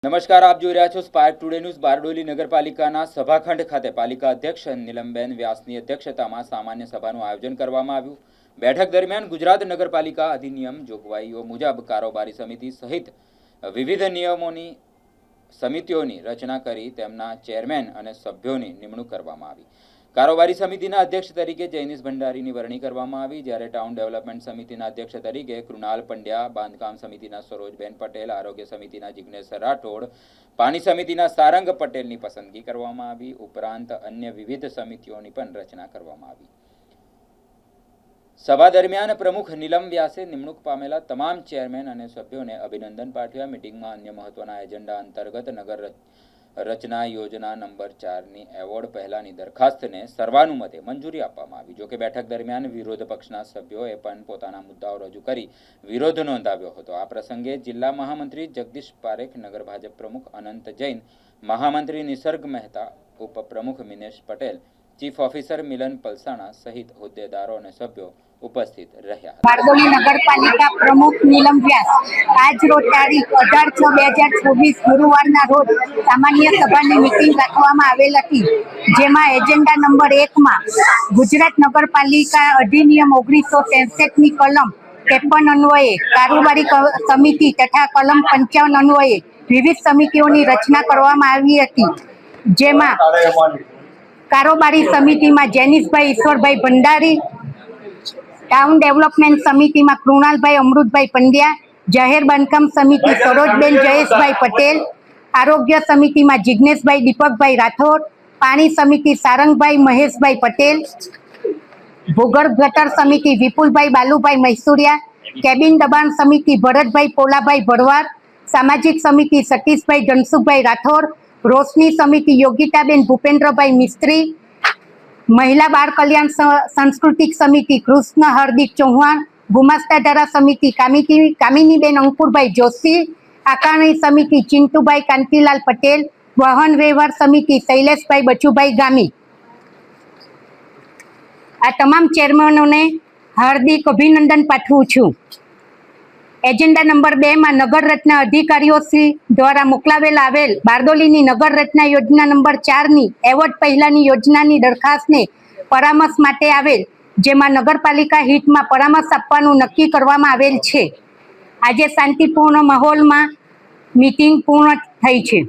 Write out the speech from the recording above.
નમસ્કાર, આપ જોઈ રહ્યા છો સ્પાર્ક ટુડે ન્યૂઝ। બારડોલી નગરપાલિકાના સભાખંડ ખાતે પાલિકા અધ્યક્ષ નીલમબેન વ્યાસની અધ્યક્ષતામાં સામાન્ય સભાનું આયોજન કરવામાં આવ્યું। બેઠક દરમિયાન ગુજરાત નગરપાલિકા અધિનિયમ જોગવાઈઓ મુજબ કારોબારી સમિતિ સહિત વિવિધ નિયમોની સમિતિઓની રચના કરી તેમના ચેરમેન અને સભ્યોની નિમણૂક કરવામાં આવી। કારોબારી સમિતિના અધ્યક્ષ તરીકે જૈનિશ ભંડારીની વરણી કરવામાં આવી, જ્યારે ટાઉન ડેવલપમેન્ટ સમિતિના અધ્યક્ષ તરીકે કૃણાલ પંડ્યા, બાંધકામ સમિતિના સરોજબેન પટેલ, આરોગ્ય સમિતિના જિગ્નેશ રાઠોડ, પાણી સમિતિના સારંગ પટેલની પસંદગી કરવામાં આવી। ઉપરાંત અન્ય વિવિધ સમિતિઓની પણ રચના કરવામાં આવી। સભા દરમિયાન પ્રમુખ નીલમ વ્યાસે નિમણૂક પામેલા તમામ ચેરમેન અને સભ્યોને અભિનંદન પાઠવ્યા। મીટિંગમાં અન્ય મહત્વના એજન્ડા અંતર્ગત નગર રચના યોજના નંબર 4ની એવોર્ડ પહેલાની દરખાસ્તને સર્વાનુમતે મંજૂરી આપવામાં આવી। જોકે બેઠક દરમિયાન વિરોધ પક્ષના સભ્યોએ પણ પોતાના મુદ્દાઓ રજૂ કરી વિરોધ નોંધાવ્યો હતો। આ પ્રસંગે જિલ્લા મહામંત્રી જગદીશ પારેખ, નગર ભાજપ પ્રમુખ અનંત જૈન, મહામંત્રી નિસર્ગ મહેતા, ઉપપ્રમુખ મિનેશ પટેલ, ચીફ ઓફિસર મિલન પલસાણા સહિત હોદ્દેદારો અને સભ્યો ઉપસ્થિત રહ્યા। બારડોલી નગરપાલિકા પ્રમુખ નીલમ વ્યાસ આજ રોજ તારીખ 18/6/2024 ગુરુવારના રોજ સામાન્ય સભાની મીટિંગ રાખવામાં આવેલ હતી, જેમાં એજન્ડા નંબર 1માં ગુજરાત નગરપાલિકા અધિનિયમ 1963ની કલમ 53 અન્વયે કારોબારી સમિતિ તથા કલમ 55 અન્વયે વિવિધ સમિતિઓની રચના કરવામાં આવી હતી, જેમાં કારોબારી સમિતિમાં જૈનિશભાઈ ઈશ્વરભાઈ ભંડારી, ટાઉન ડેવલપમેન્ટ સમિતિમાં કૃણાલભાઈ અમૃતભાઈ પંડ્યા, જાહેર બાંધકામ સમિતિ સરોજબેન જયેશભાઈ પટેલ, આરોગ્ય સમિતિમાં જિગ્નેશભાઈ દીપકભાઈ રાઠોડ, પાણી સમિતિ સારંગભાઈ મહેશભાઈ પટેલ, ભૂગર્ભ ગટર સમિતિ વિપુલભાઈ બાલુભાઈ મૈસુરિયા, કેબિન દબાણ સમિતિ ભરતભાઈ પોલાભાઈ ભરવાડ, સામાજિક સમિતિ સતીશભાઈ ધનસુખભાઈ રાઠોડ, રોશની સમિતિ યોગિતાબેન ભૂપેન્દ્રભાઈ મિસ્ત્રી, મહિલા બાળ કલ્યાણ સાંસ્કૃતિક સમિતિ કૃષ્ણ હાર્દિક ચૌહાણ, ગુમાસ્તાધારા સમિતિ કામિનીબેન અંકુરભાઈ જોશી, આકારણી સમિતિ ચિંટુભાઈ કાંતિલાલ પટેલ, વાહન વ્યવહાર સમિતિ શૈલેષભાઈ બચુભાઈ ગામી। આ તમામ ચેરમેનોને હાર્દિક અભિનંદન પાઠવું છું। એજન્ડા નંબર 2માં નગર રચના અધિકારીઓશ્રી દ્વારા મોકલાવેલા આવેલ બારડોલીની નગર રચના યોજના નંબર 4ની એવોર્ડ પહેલાની યોજનાની દરખાસ્તને પરામર્શ માટે આવેલ, જેમાં નગરપાલિકા હિતમાં પરામર્શ આપવાનું નક્કી કરવામાં આવેલ છે। આજે શાંતિપૂર્ણ માહોલમાં મીટિંગ પૂર્ણ થઈ છે।